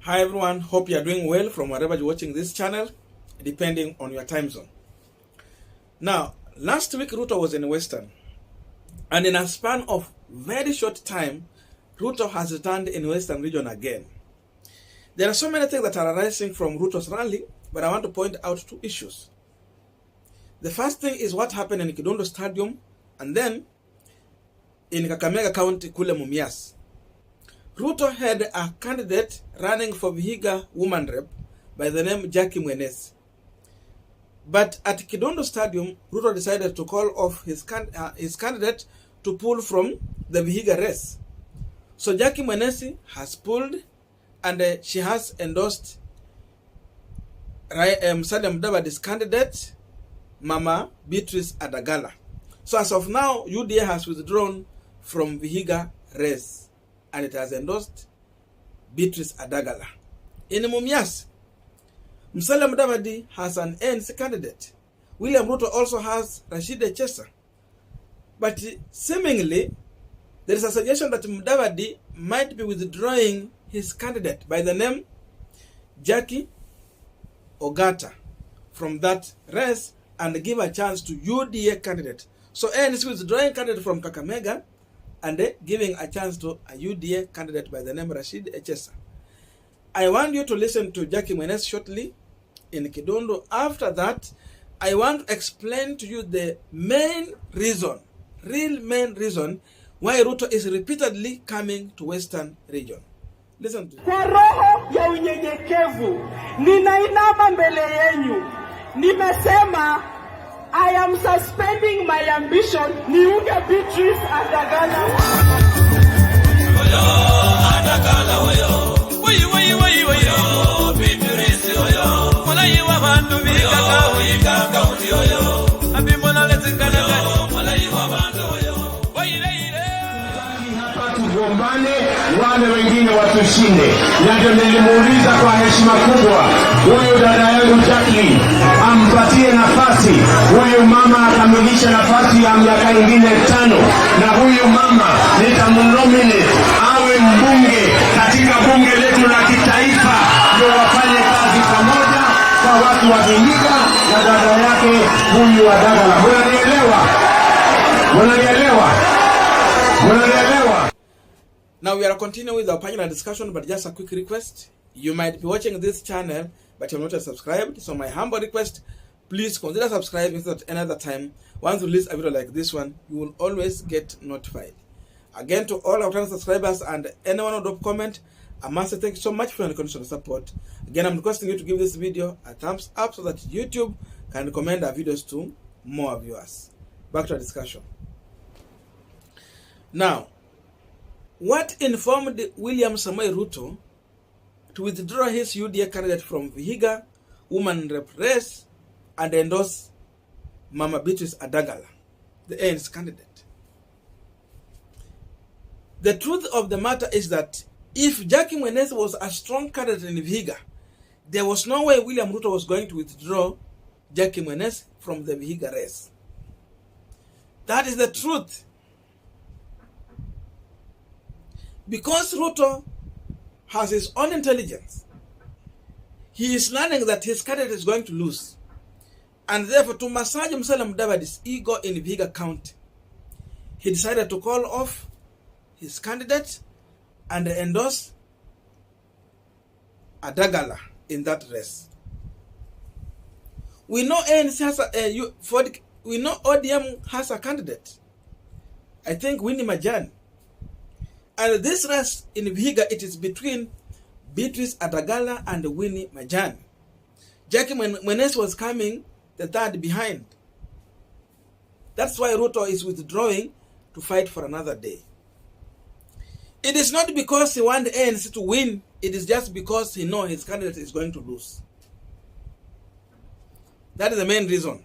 Hi everyone, hope you are doing well from wherever you're watching this channel, depending on your time zone. Now, last week Ruto was in Western, and in a span of very short time, Ruto has returned in Western region again. There are so many things that are arising from Ruto's rally, but I want to point out two issues. The first thing is what happened in Kidondo Stadium, and then in Kakamega County, Kule Mumias. Ruto had a candidate running for Vihiga woman rep by the name Jackie Mwenesi. But at Kidondo Stadium, Ruto decided to call off his candidate to pull from the Vihiga race. So Jackie Mwenesi has pulled, and she has endorsed Musalia Mudavadi's candidate, Mama Beatrice Adagala. So as of now, UDA has withdrawn from Vihiga race, and it has endorsed Beatrice Adagala. In Mumias, Musalia Mudavadi has an ANC candidate. William Ruto also has Rashid Echesa. But seemingly, there is a suggestion that Mudavadi might be withdrawing his candidate by the name Jackie Ogata from that race and give a chance to UDA candidate. So ANC withdrawing candidate from Kakamega and giving a chance to a UDA candidate by the name Rashid Echesa. I want you to listen to Jackie Mwenesi shortly in Kidondo. After that, I want to explain to you the main reason, real main reason, why Ruto is repeatedly coming to Western region. Listen to it. Kwa roho ya unyenyekevu, ninainama mbele yenu. Nimesema, I am suspending my ambition. Niunge Beatrice Adagala. Oyo, Adagala oyo. Oyo, Beatrice oyo. Mola yiwa bandu Vihiga Kaunti oyo. Abimona lezingana oyo. Mola yiwa bandu oyo. Hapa tugombane, wale wengine watushinde. Na ndio nilimuuliza kwa heshima kubwa, huyu dada yangu Jackie ampatie nafasi. Huyu mama akamilisha nafasi ya miaka ingine 5, na huyu mama nitamunominate awe mbunge katika bunge letu la kitaifa, ndio wafanye kazi pamoja kwa watu wa Vihiga na dada yake huyu Adagala. Unanielewa? Unanielewa? Unanielewa? Now we are continuing with our panel discussion, but just a quick request. You might be watching this channel, but you're not yet subscribed. So my humble request, please consider subscribing so that another time, once we release a video like this one, you will always get notified. Again, to all our channel subscribers and anyone who drop comment, I must say thank you so much for your unconditional support. Again, I'm requesting you to give this video a thumbs up so that YouTube can recommend our videos to more viewers. Back to our discussion. Now, what informed William Samoei Ruto to withdraw his UDA candidate from Vihiga woman rep race and endorse Mama Beatrice Adagala, the ANC candidate? The truth of the matter is that if Jackie Mwenesi was a strong candidate in Vihiga, there was no way William Ruto was going to withdraw Jackie Mwenesi from the Vihiga race. That is the truth. Because Ruto has his own intelligence, he is learning that his candidate is going to lose. And therefore, to massage Musalia Mudavadi's ego in Vihiga County, he decided to call off his candidate and endorse Adagala in that race. We know ANC has we know ODM has a candidate. I think Winnie Majani. And this race in Vihiga, it is between Beatrice Adagala and Winnie Majani. Jackie Mwenesi was coming the third behind. That's why Ruto is withdrawing to fight for another day. It is not because he wants ANC to win. It is just because he knows his candidate is going to lose. That is the main reason.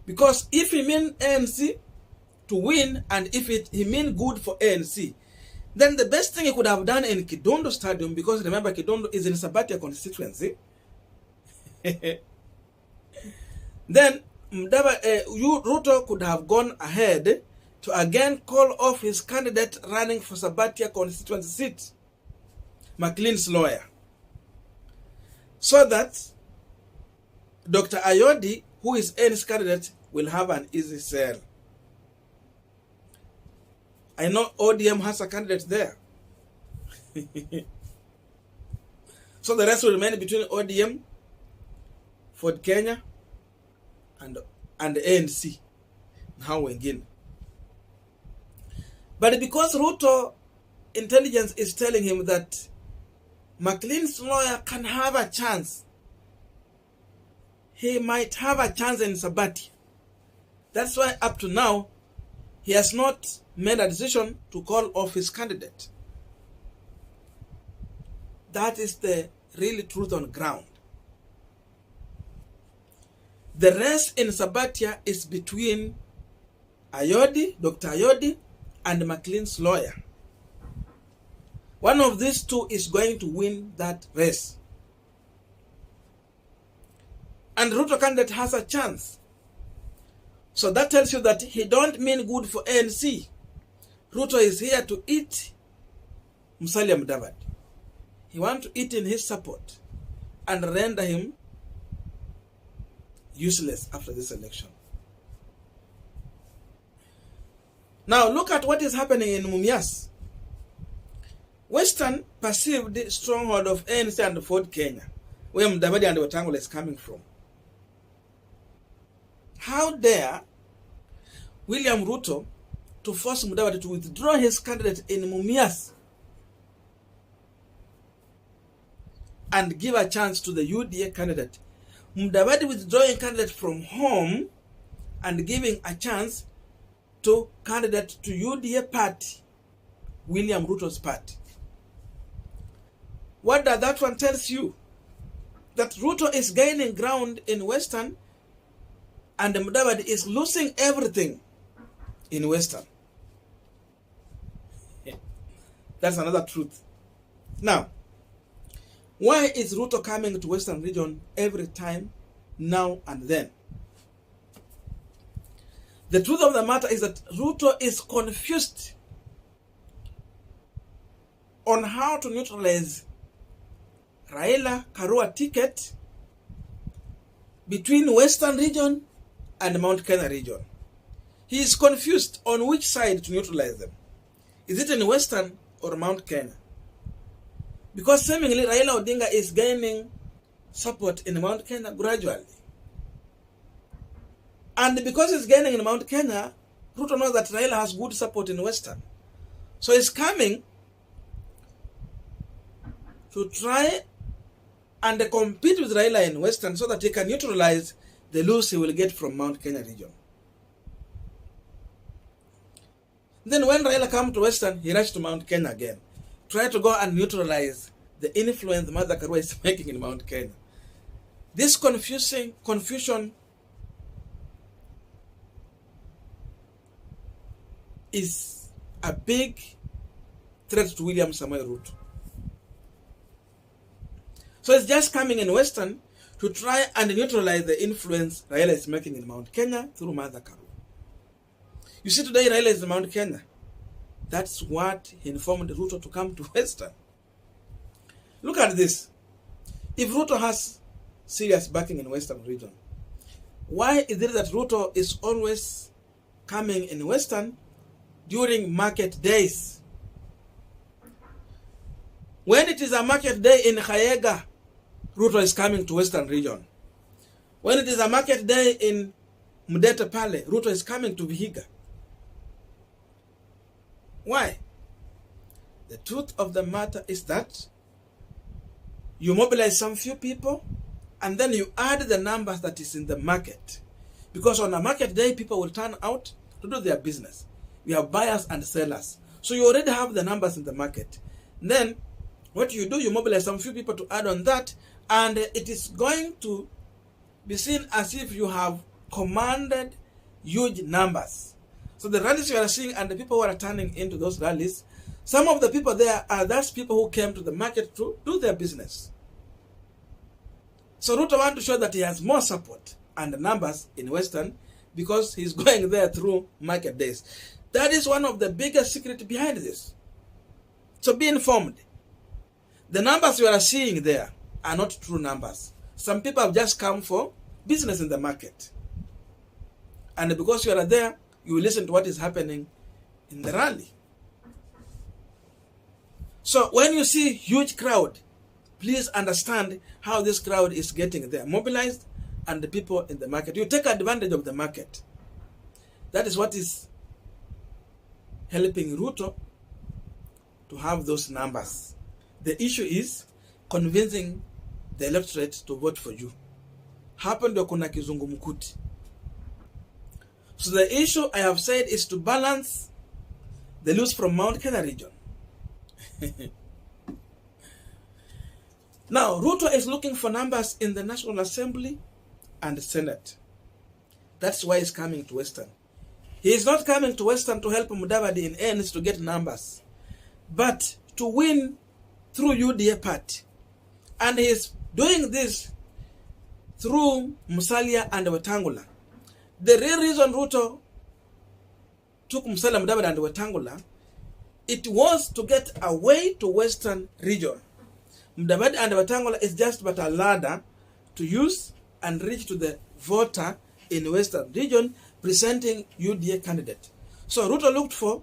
Because if he means ANC to win, and if he means good for ANC, then the best thing he could have done in Kidondo Stadium, because remember Kidondo is in Sabatia constituency, then Ruto could have gone ahead to again call off his candidate running for Sabatia constituency seat, McLean's lawyer. so that Dr. Ayodi, who is ANC's candidate, will have an easy sell. I know ODM has a candidate there. So the rest will remain between ODM, Ford Kenya, and ANC. Now wengine. But because Ruto intelligence is telling him that McLean's lawyer can have a chance, he might have a chance in Sabati. That's why up to now, he has not made a decision to call off his candidate. That is the real truth on ground. The race in Sabatia is between Ayodi, Dr. Ayodi, and McLean's lawyer. One of these two is going to win that race. And Ruto candidate has a chance. So that tells you that he don't mean good for ANC. Ruto is here to eat Musalia Mudavadi. He wants to eat in his support and render him useless after this election. Now look at what is happening in Mumias. Western perceived stronghold of ANC and Ford Kenya, where Mudavadi and Wetangula is coming from. How dare William Ruto to force Mudavadi to withdraw his candidate in Mumias and give a chance to the UDA candidate? Mudavadi withdrawing candidate from home and giving a chance to candidate to UDA party, William Ruto's party. What does that one tells you? That Ruto is gaining ground in Western and Mudavadi is losing everything in Western. That's another truth. Now, why is Ruto coming to Western region every time, now and then? The truth of the matter is that Ruto is confused on how to neutralize Raila Karua ticket between Western region and Mount Kenya region. He is confused on which side to neutralize them. Is it in Western or Mount Kenya? Because seemingly Raila Odinga is gaining support in Mount Kenya gradually. And because he's gaining in Mount Kenya, Ruto knows that Raila has good support in Western. So he's coming to try and compete with Raila in Western so that he can neutralize the loss he will get from Mount Kenya region. Then when Raila comes to Western, he rushes to Mount Kenya again. Try to go and neutralize the influence Martha Karua is making in Mount Kenya. This confusion is a big threat to William Samoei Ruto. So it's just coming in Western to try and neutralize the influence Raila is making in Mount Kenya through Martha Karua. You see, today Raila is in Mount Kenya. That's what informed Ruto to come to Western. Look at this. If Ruto has serious backing in Western region, why is it that Ruto is always coming in Western during market days? When it is a market day in Vihiga, Ruto is coming to Western region. When it is a market day in Mudete Pale, Ruto is coming to Vihiga. Why? The truth of the matter is that you mobilize some few people and then you add the numbers that is in the market. Because on a market day, people will turn out to do their business. We have buyers and sellers. So you already have the numbers in the market. Then what you do, you mobilize some few people to add on that, and it is going to be seen as if you have commanded huge numbers. So the rallies you are seeing and the people who are turning into those rallies, some of the people there are those people who came to the market to do their business. So Ruto wants to show that he has more support and numbers in Western because he's going there through market days. That is one of the biggest secrets behind this. So be informed. The numbers you are seeing there are not true numbers. Some people have just come for business in the market. And because you are there, you will listen to what is happening in the rally. So when you see huge crowd, please understand how this crowd is getting there, mobilized, and the people in the market. You take advantage of the market. That is what is helping Ruto to have those numbers. The issue is convincing the electorate to vote for you. Hapo ndio kuna kizungumkuti. So the issue I have said is to balance the loss from Mount Kenya region. Now, Ruto is looking for numbers in the National Assembly and Senate. That's why he's coming to Western. He is not coming to Western to help Mudavadi in ANC to get numbers, but to win through UDA party. And he is doing this through Musalia and Wetangula. The real reason Ruto took Musalia, Mudavadi and Wetangula, it was to get away to Western region. Mudavadi and Wetangula is just but a ladder to use and reach to the voter in Western region presenting UDA candidate. So Ruto looked for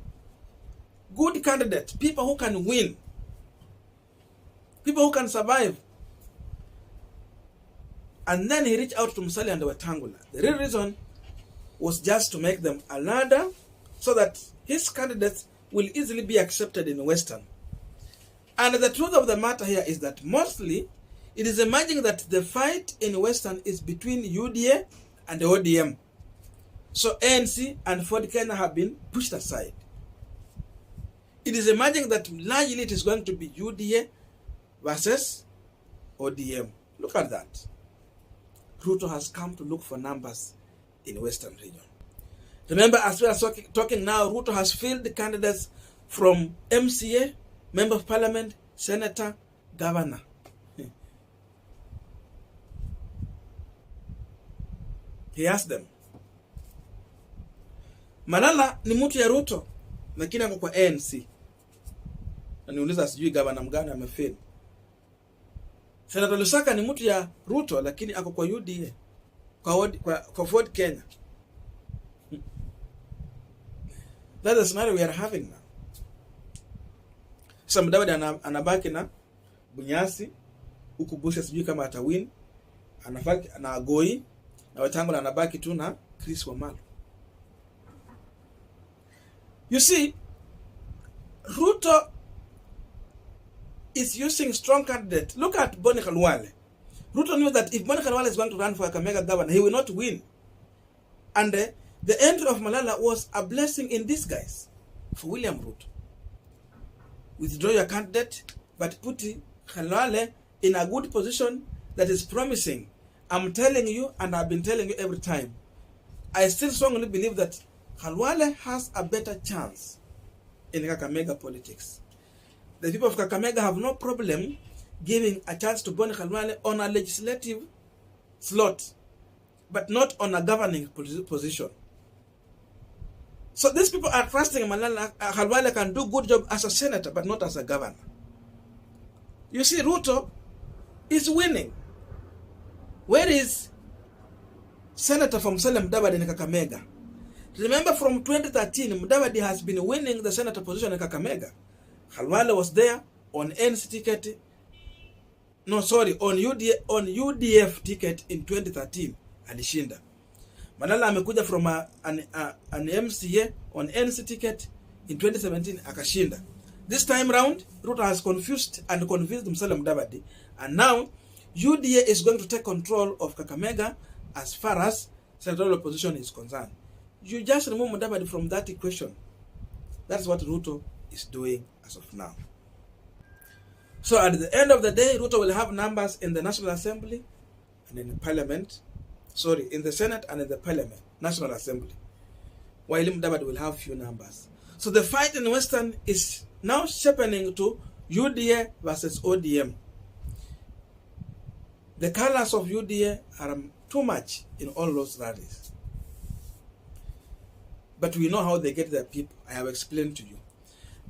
good candidates, people who can win, people who can survive. And then he reached out to Musalia and Wetangula. The real reason was just to make them a ladder so that his candidates will easily be accepted in Western. And the truth of the matter here is that mostly it is emerging that the fight in Western is between UDA and the ODM. So ANC and Ford Kenya have been pushed aside. It is emerging that largely it is going to be UDA versus ODM. Look at that. Ruto has come to look for numbers in Western region. Remember, as we are talking now, Ruto has filled the candidates from MCA, Member of Parliament, Senator, Governor. He asked them. Malala ni mtu ya Ruto, lakini ako kwa ANC. Na niuliza sijui governor mgani amefail. Senator Lusaka ni mtu ya Ruto, lakini ako kwa UDA. Kwa Ford Kenya. That's the scenario we are having now. Sasa Mudavadi anabaki na Bunyasi, huku Busha sijui kama atawin, anafaki na Agoi, na Wetangula anabaki tu na Chris Wamalo. You see, Ruto is using strong candidate. Look at Boni Khalwale. Ruto knew that if Boni Khalwale is going to run for Kakamega governor, he will not win. And the entry of Malala was a blessing in disguise for William Ruto. Withdraw your candidate, but put Khalwale in a good position that is promising. I'm telling you, and I've been telling you every time, I still strongly believe that Khalwale has a better chance in Kakamega politics. The people of Kakamega have no problem giving a chance to Boni Khalwale on a legislative slot, but not on a governing position. So these people are trusting Khalwale can do good job as a senator, but not as a governor. You see, Ruto is winning. Where is Senator from Mudavadi in Kakamega? Remember, from 2013, Mudavadi has been winning the senator position in Kakamega. Khalwale was there on NC ticket. No, sorry, on UDF ticket in 2013, alishinda. Malala amekuja from an MCA on NC ticket in 2017, akashinda. This time round, Ruto has confused and convinced Musalia Mudavadi, and now UDA is going to take control of Kakamega as far as senatorial opposition is concerned. You just remove Mudavadi from that equation. That's what Ruto is doing as of now. So at the end of the day, Ruto will have numbers in the National Assembly and in the Parliament. Sorry, in the Senate and in the Parliament, National Assembly. While Mudavadi will have few numbers. So the fight in Western is now sharpening to UDA versus ODM. The colors of UDA are too much in all those rallies. But we know how they get their people. I have explained to you.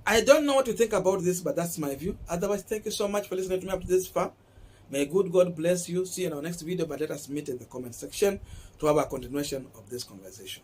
I don't know what you think about this, but that's my view. Otherwise, thank you so much for listening to me up to this far. May good God bless you. See you in our next video, but let us meet in the comment section to have a continuation of this conversation.